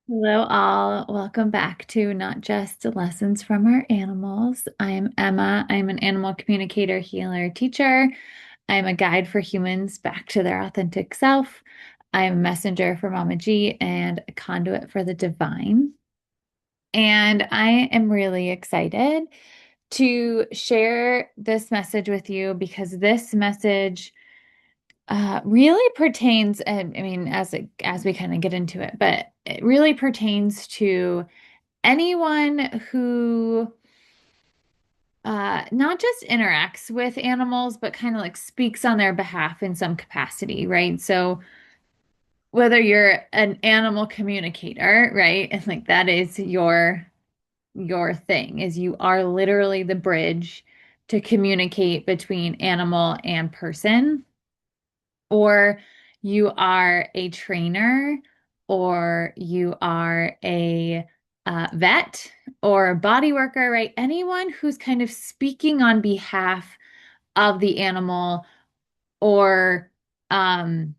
Hello, all. Welcome back to Not Just Lessons from Our Animals. I'm Emma. I'm an animal communicator, healer, teacher. I'm a guide for humans back to their authentic self. I'm a messenger for Mama G and a conduit for the divine. And I am really excited to share this message with you because this message really pertains, I mean, as we kind of get into it, but it really pertains to anyone who not just interacts with animals, but kind of like speaks on their behalf in some capacity, right? So whether you're an animal communicator, right? And like that is your thing, is you are literally the bridge to communicate between animal and person, or you are a trainer, or you are a vet or a body worker, right? Anyone who's kind of speaking on behalf of the animal or um,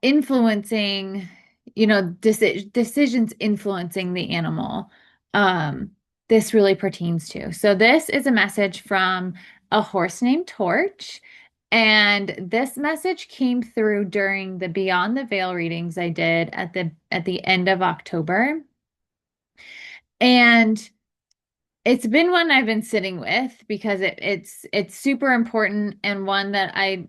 influencing, decisions influencing the animal. Um, this really pertains to. So this is a message from a horse named Torch. And this message came through during the Beyond the Veil readings I did at the end of October. And it's been one I've been sitting with because it's super important, and one that I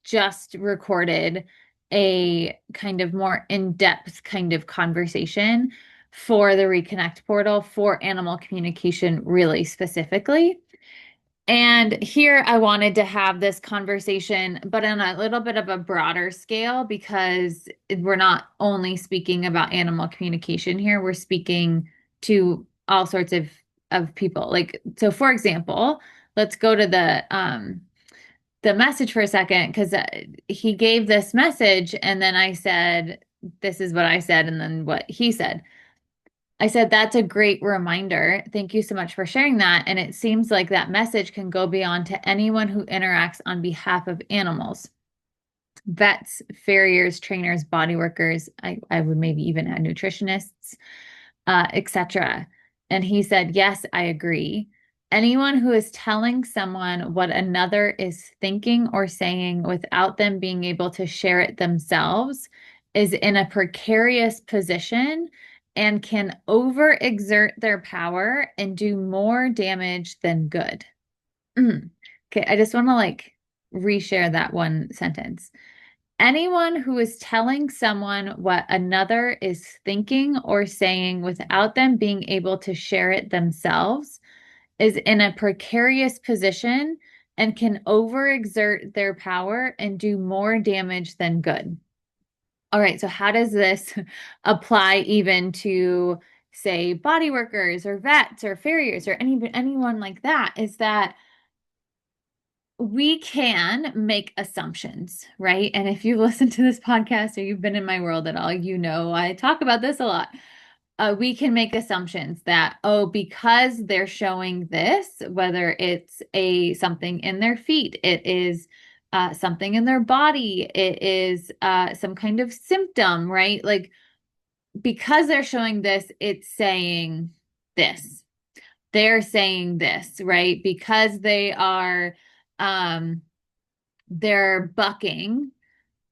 just recorded a kind of more in-depth kind of conversation for the Reconnect portal for animal communication really specifically. And here I wanted to have this conversation, but on a little bit of a broader scale, because we're not only speaking about animal communication here, we're speaking to all sorts of people. Like, so for example, let's go to the message for a second, because he gave this message and then I said, this is what I said, and then what he said. I said, that's a great reminder. Thank you so much for sharing that. And it seems like that message can go beyond to anyone who interacts on behalf of animals. Vets, farriers, trainers, body workers, I would maybe even add nutritionists, etc. And he said, yes, I agree. Anyone who is telling someone what another is thinking or saying without them being able to share it themselves is in a precarious position and can overexert their power and do more damage than good. Okay, I just want to like reshare that one sentence. Anyone who is telling someone what another is thinking or saying without them being able to share it themselves is in a precarious position and can overexert their power and do more damage than good. All right, so how does this apply even to, say, body workers or vets or farriers or anyone like that? Is that we can make assumptions, right? And if you've listened to this podcast or you've been in my world at all, you know I talk about this a lot. We can make assumptions that, oh, because they're showing this, whether it's a something in their feet, it is something in their body, it is some kind of symptom, right? Like because they're showing this, it's saying this. They're saying this, right? Because um they're bucking,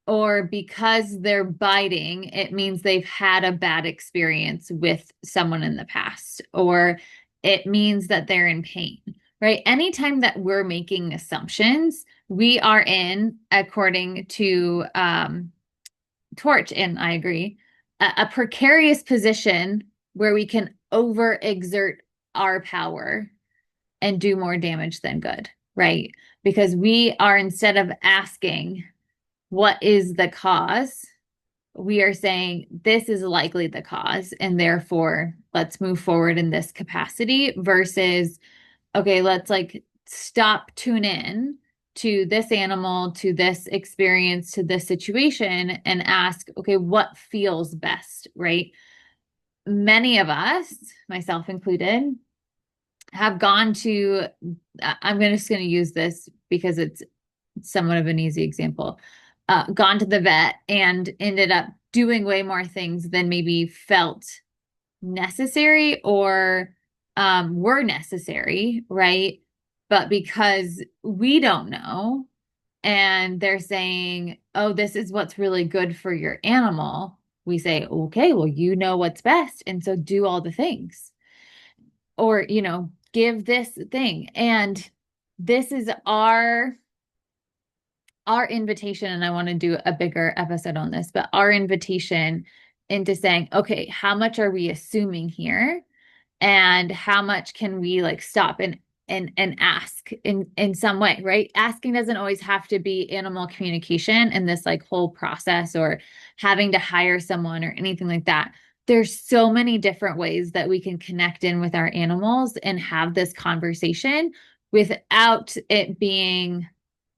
or because they're biting, it means they've had a bad experience with someone in the past, or it means that they're in pain, right? Anytime that we're making assumptions, we are in, according to Torch, and I agree, a precarious position where we can overexert our power and do more damage than good, right? Because we are, instead of asking, what is the cause? We are saying this is likely the cause, and therefore let's move forward in this capacity versus, okay, let's like stop, tune in to this animal, to this experience, to this situation, and ask, okay, what feels best, right? Many of us, myself included, have gone to, just going to use this because it's somewhat of an easy example, gone to the vet and ended up doing way more things than maybe felt necessary or were necessary, right? But because we don't know, and they're saying, oh, this is what's really good for your animal, we say, okay, well, you know what's best. And so do all the things, or, give this thing. And this is our invitation, and I want to do a bigger episode on this, but our invitation into saying, okay, how much are we assuming here? And how much can we like stop and ask in some way, right? Asking doesn't always have to be animal communication and this like whole process or having to hire someone or anything like that. There's so many different ways that we can connect in with our animals and have this conversation without it being,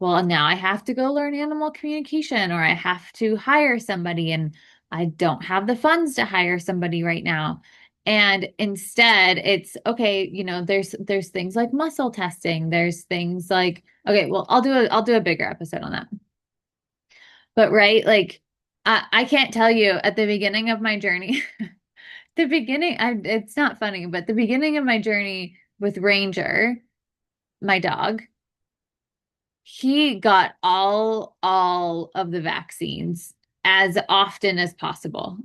well, now I have to go learn animal communication, or I have to hire somebody, and I don't have the funds to hire somebody right now. And instead, it's okay, there's things like muscle testing. There's things like, okay, well, I'll do a bigger episode on that. But right, like I can't tell you at the beginning of my journey, it's not funny, but the beginning of my journey with Ranger, my dog, he got all of the vaccines as often as possible,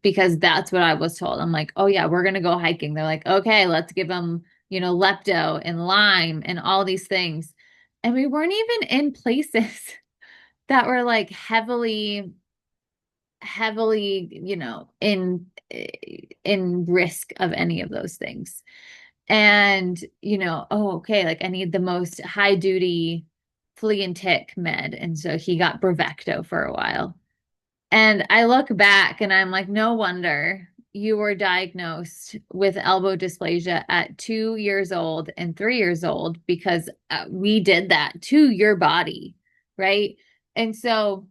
because that's what I was told. I'm like, oh yeah, we're gonna go hiking. They're like, okay, let's give him, lepto and Lyme and all these things. And we weren't even in places that were like heavily, in risk of any of those things. And, oh, okay, like I need the most high duty flea and tick med. And so he got Bravecto for a while. And I look back and I'm like, no wonder you were diagnosed with elbow dysplasia at 2 years old and 3 years old, because we did that to your body, right? And so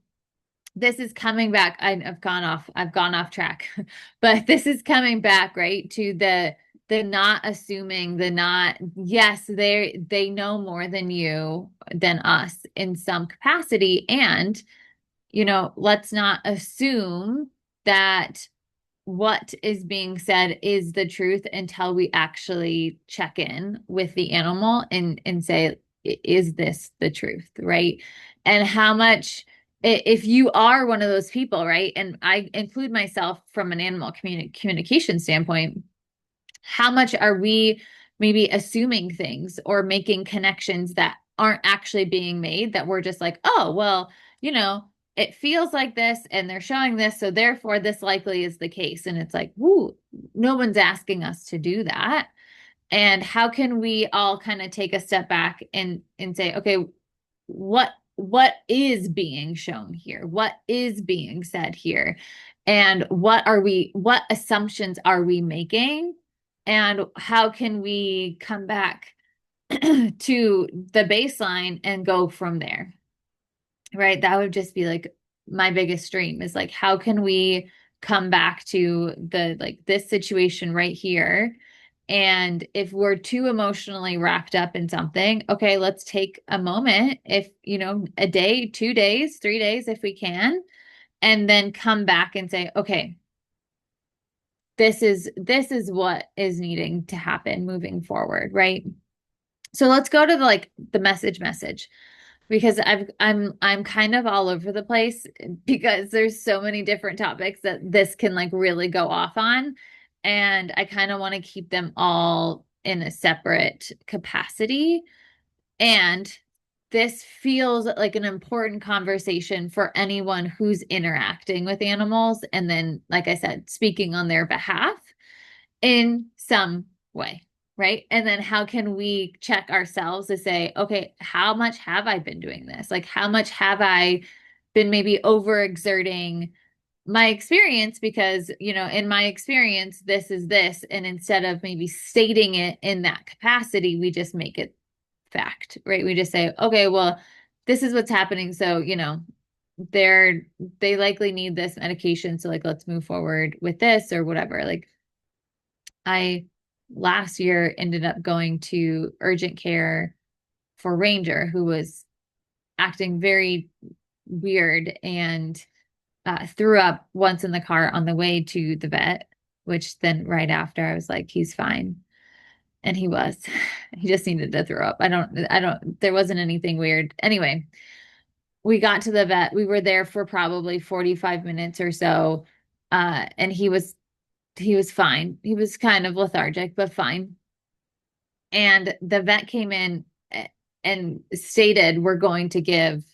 this is coming back. I've gone off track, but this is coming back, right, to the not assuming, the not, yes, they know more than us in some capacity. And, let's not assume that what is being said is the truth until we actually check in with the animal and say, is this the truth, right? And how much, if you are one of those people, right? And I include myself from an animal communication standpoint, how much are we maybe assuming things or making connections that aren't actually being made, that we're just like, oh, well, it feels like this and they're showing this, so therefore this likely is the case. And it's like, whoo, no one's asking us to do that. And how can we all kind of take a step back and say, okay, what is being shown here? What is being said here? And what assumptions are we making? And how can we come back to the baseline and go from there? Right? That would just be like my biggest dream, is like, how can we come back to the like this situation right here? And if we're too emotionally wrapped up in something, okay, let's take a moment, if, a day, 2 days, 3 days, if we can, and then come back and say, okay, this is what is needing to happen moving forward, right? So let's go to the message, because I'm kind of all over the place, because there's so many different topics that this can like really go off on, and I kind of want to keep them all in a separate capacity. And this feels like an important conversation for anyone who's interacting with animals, and then, like I said, speaking on their behalf in some way, right? And then how can we check ourselves to say, okay, how much have I been doing this? Like, how much have I been maybe overexerting my experience? Because, in my experience, this is this. And instead of maybe stating it in that capacity, we just make it fact, right? We just say, okay, well, this is what's happening. So, they likely need this medication. So like, let's move forward with this or whatever. Like, I last year ended up going to urgent care for Ranger, who was acting very weird, and threw up once in the car on the way to the vet, which then right after I was like, he's fine. And he was. He just needed to throw up. There wasn't anything weird. Anyway, we got to the vet. We were there for probably 45 minutes or so. And he was fine. He was kind of lethargic, but fine. And the vet came in and stated, we're going to give,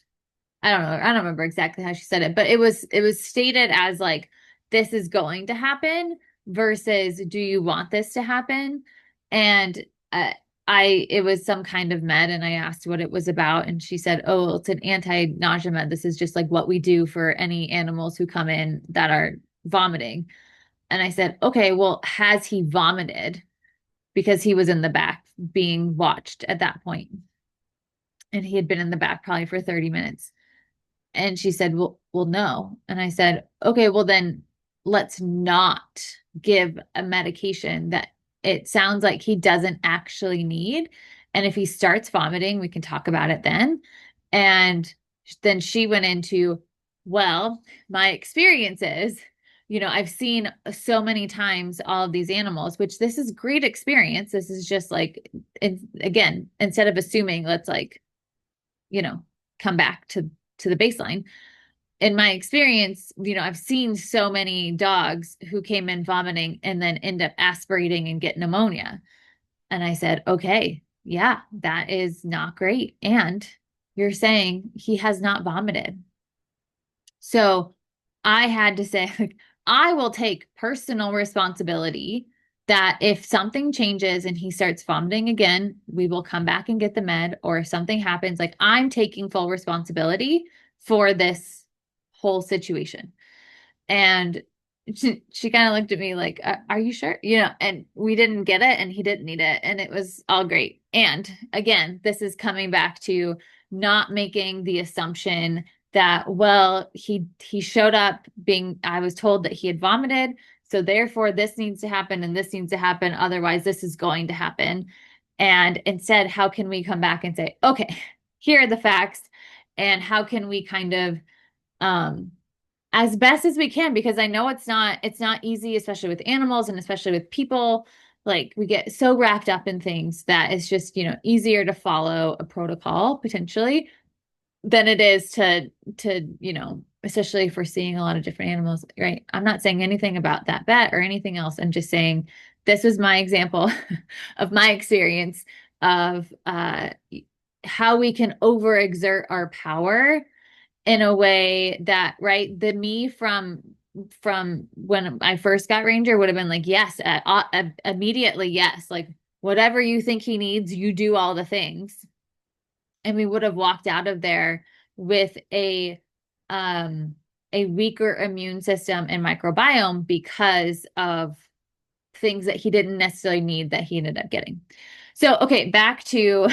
I don't know, I don't remember exactly how she said it, but it was stated as like, this is going to happen versus do you want this to happen? And uh, it was some kind of med, and I asked what it was about, and she said, oh, it's an anti-nausea med. This is just like what we do for any animals who come in that are vomiting. And I said, okay, well, has he vomited? Because he was in the back being watched at that point, and he had been in the back probably for 30 minutes. And she said, well, no. And I said, okay, well, then let's not give a medication that it sounds like he doesn't actually need. And if he starts vomiting, we can talk about it then. And then she went into, well, my experience is, I've seen so many times all of these animals, which this is great experience. This is just like, again, instead of assuming, let's like, you know, come back to the baseline. In my experience, I've seen so many dogs who came in vomiting and then end up aspirating and get pneumonia. And I said, okay, yeah, that is not great. And you're saying he has not vomited. So I had to say, like, I will take personal responsibility that if something changes and he starts vomiting again, we will come back and get the med. Or if something happens, like I'm taking full responsibility for this whole situation. And she kind of looked at me like, are you sure? And we didn't get it and he didn't need it. And it was all great. And again, this is coming back to not making the assumption that, well, he showed up being, I was told that he had vomited. So therefore this needs to happen and this needs to happen. Otherwise, this is going to happen. And instead, how can we come back and say, okay, here are the facts, and how can we kind of um as best as we can, because I know it's not easy, especially with animals and especially with people. Like we get so wrapped up in things that it's just, easier to follow a protocol potentially than it is to especially if we're seeing a lot of different animals, right? I'm not saying anything about that vet or anything else. I'm just saying this was my example of my experience of how we can overexert our power in a way that, right, the me from when I first got Ranger would have been like, yes, immediately, yes, like whatever you think he needs, you do all the things. And we would have walked out of there with a weaker immune system and microbiome because of things that he didn't necessarily need that he ended up getting. So, okay, back to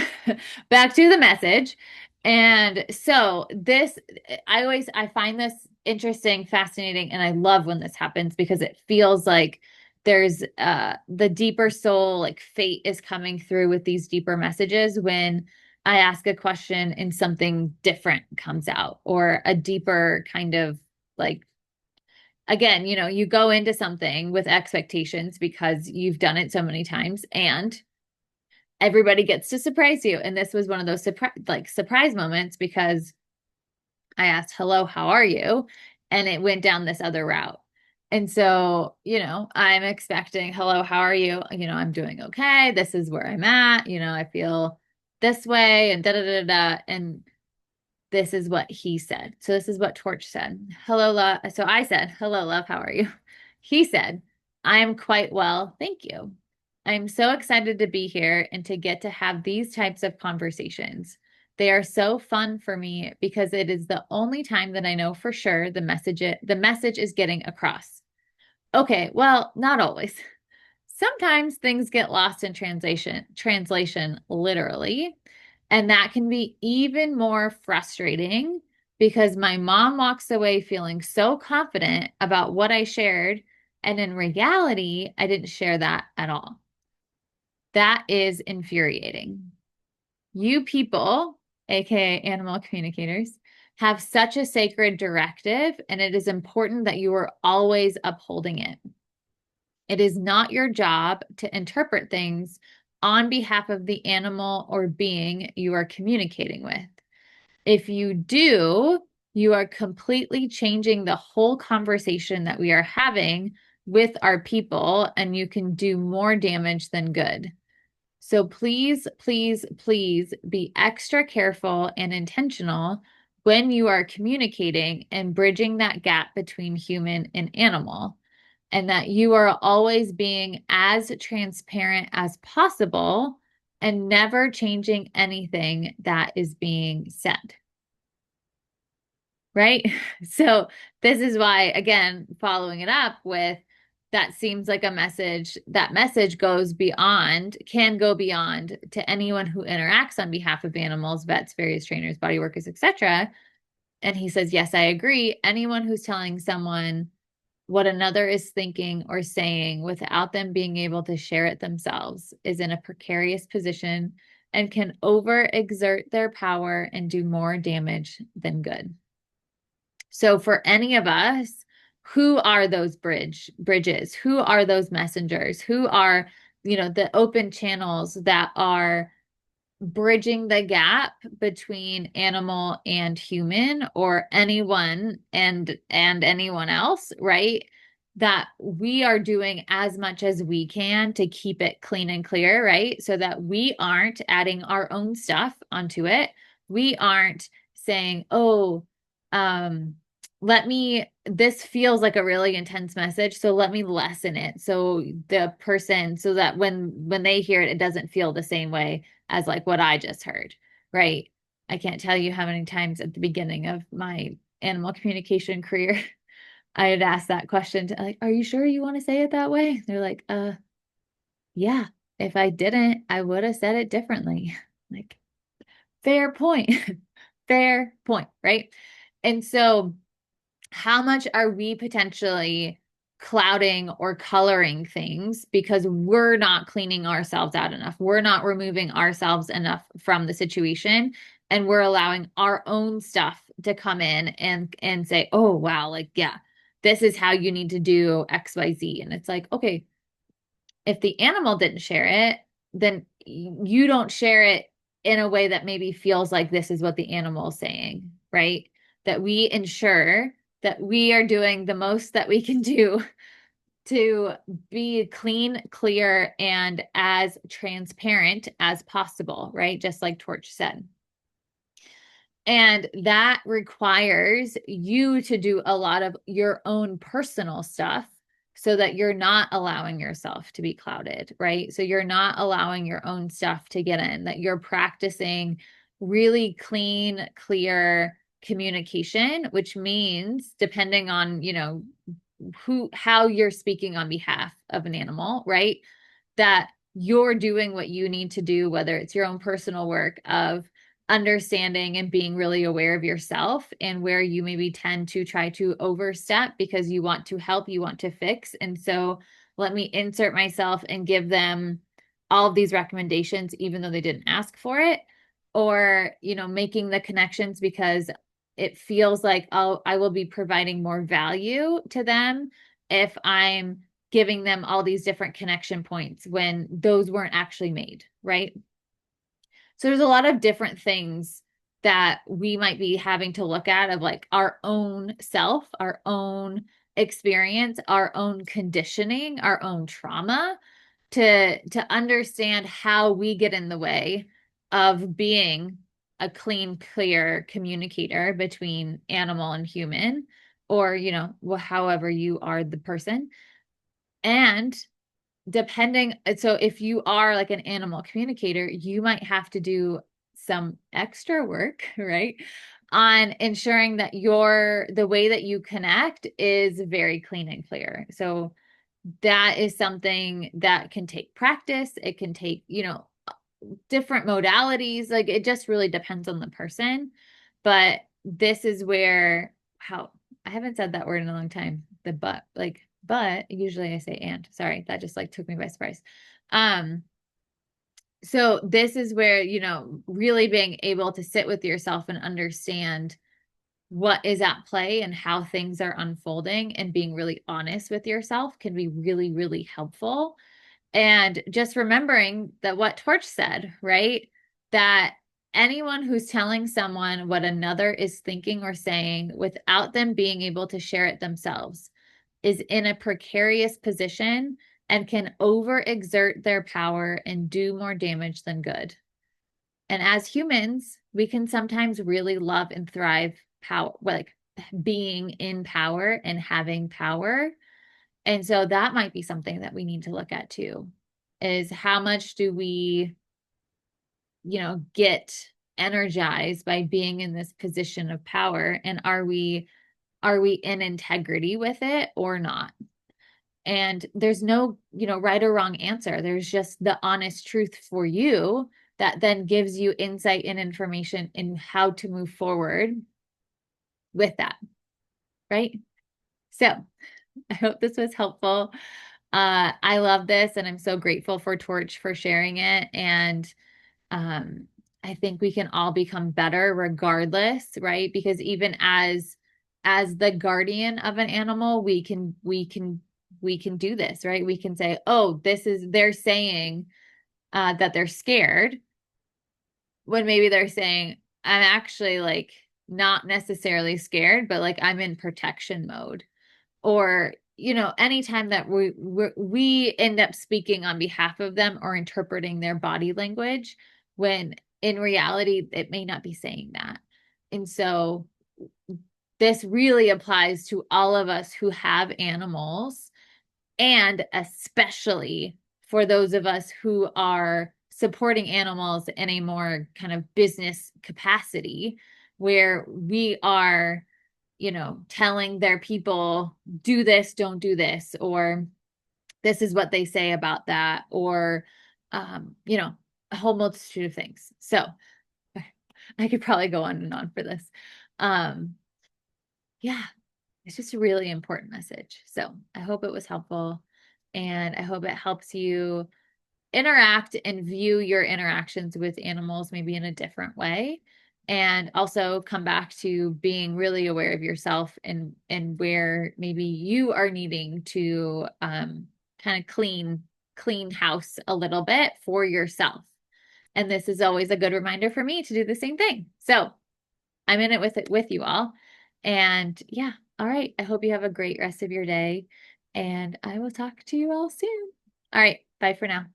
back to the message. And so this, I find this interesting, fascinating, and I love when this happens because it feels like there's the deeper soul, like fate is coming through with these deeper messages when I ask a question and something different comes out, or a deeper kind of like, again, you go into something with expectations because you've done it so many times and everybody gets to surprise you. And this was one of those surprise moments because I asked, hello, how are you? And it went down this other route. And so, I'm expecting, hello, how are you? I'm doing okay. This is where I'm at. I feel this way and da da da da. And this is what he said. So this is what Torch said. Hello, love. So I said, hello, love. How are you? He said, I am quite well. Thank you. I'm so excited to be here and to get to have these types of conversations. They are so fun for me because it is the only time that I know for sure the message is getting across. Okay, well, not always. Sometimes things get lost in translation literally, and that can be even more frustrating because my mom walks away feeling so confident about what I shared, and in reality, I didn't share that at all. That is infuriating. You people, aka animal communicators, have such a sacred directive, and it is important that you are always upholding it. It is not your job to interpret things on behalf of the animal or being you are communicating with. If you do, you are completely changing the whole conversation that we are having with our people, and you can do more damage than good. So please, please, please be extra careful and intentional when you are communicating and bridging that gap between human and animal, and that you are always being as transparent as possible and never changing anything that is being said. Right? So this is why, again, following it up with that seems like a message, that message goes beyond, can go beyond to anyone who interacts on behalf of animals, vets, farriers, trainers, body workers, etc. And he says, yes, I agree. Anyone who's telling someone what another is thinking or saying without them being able to share it themselves is in a precarious position and can overexert their power and do more damage than good. So for any of us, who are those bridges? Who are those messengers? Who are, the open channels that are bridging the gap between animal and human, or anyone and anyone else, right? That we are doing as much as we can to keep it clean and clear, right? So that we aren't adding our own stuff onto it. We aren't saying, oh, um, this feels like a really intense message, so let me lessen it. So the person, so that when they hear it, it doesn't feel the same way as like what I just heard, right? I can't tell you how many times at the beginning of my animal communication career, I had asked that question to like, are you sure you want to say it that way? They're like, yeah, if I didn't, I would have said it differently. Like, fair point. Fair point, right? And so how much are we potentially clouding or coloring things because we're not cleaning ourselves out enough? We're not removing ourselves enough from the situation, and we're allowing our own stuff to come in and say, "Oh, wow, like yeah, this is how you need to do XYZ." And it's like, "Okay, if the animal didn't share it, then you don't share it in a way that maybe feels like this is what the animal is saying, right? That we ensure that we are doing the most that we can do to be clean, clear, and as transparent as possible, right? Just like Torch said. And that requires you to do a lot of your own personal stuff so that you're not allowing yourself to be clouded, right? So you're not allowing your own stuff to get in, that you're practicing really clean, clear communication, which means depending on, how you're speaking on behalf of an animal, right? That you're doing what you need to do, whether it's your own personal work of understanding and being really aware of yourself and where you maybe tend to try to overstep because you want to help, you want to fix. And so let me insert myself and give them all of these recommendations, even though they didn't ask for it, or, making the connections because it feels like, oh, I will be providing more value to them if I'm giving them all these different connection points when those weren't actually made, right? So there's a lot of different things that we might be having to look at of like our own self, our own experience, our own conditioning, our own trauma to understand how we get in the way of being a clean, clear communicator between animal and human, or, however you are the person. And so if you are like an animal communicator, you might have to do some extra work, right? On ensuring that the way that you connect is very clean and clear. So that is something that can take practice. It can take, different modalities. Like it just really depends on the person. But this is where how I haven't said that word in a long time. But usually I say and. Sorry, that just like took me by surprise. Um, so this is where, really being able to sit with yourself and understand what is at play and how things are unfolding, and being really honest with yourself can be really, really helpful. And just remembering that what Torch said, right? That anyone who's telling someone what another is thinking or saying without them being able to share it themselves is in a precarious position and can overexert their power and do more damage than good. And as humans, we can sometimes really love and thrive power, like being in power and having power. And so that might be something that we need to look at too, is how much do we, get energized by being in this position of power, and are we in integrity with it or not? And there's no, right or wrong answer. There's just the honest truth for you that then gives you insight and information in how to move forward with that, right? So I hope this was helpful. I love this, and I'm so grateful for Torch for sharing it. And um, I think we can all become better regardless, right? Because even as the guardian of an animal, we can do this, right? We can say, oh, they're saying that they're scared, when maybe they're saying, I'm actually like not necessarily scared, but like I'm in protection mode. Or anytime that we end up speaking on behalf of them or interpreting their body language, when in reality it may not be saying that. And so this really applies to all of us who have animals, and especially for those of us who are supporting animals in a more kind of business capacity, where we are, telling their people, do this, don't do this, or this is what they say about that, or, a whole multitude of things. So I could probably go on and on for this. Um, yeah, it's just a really important message. So I hope it was helpful, and I hope it helps you interact and view your interactions with animals maybe in a different way, and also come back to being really aware of yourself, and where maybe you are needing to kind of clean house a little bit for yourself. And this is always a good reminder for me to do the same thing. So I'm in it with you all. And yeah, all right. I hope you have a great rest of your day, and I will talk to you all soon. All right. Bye for now.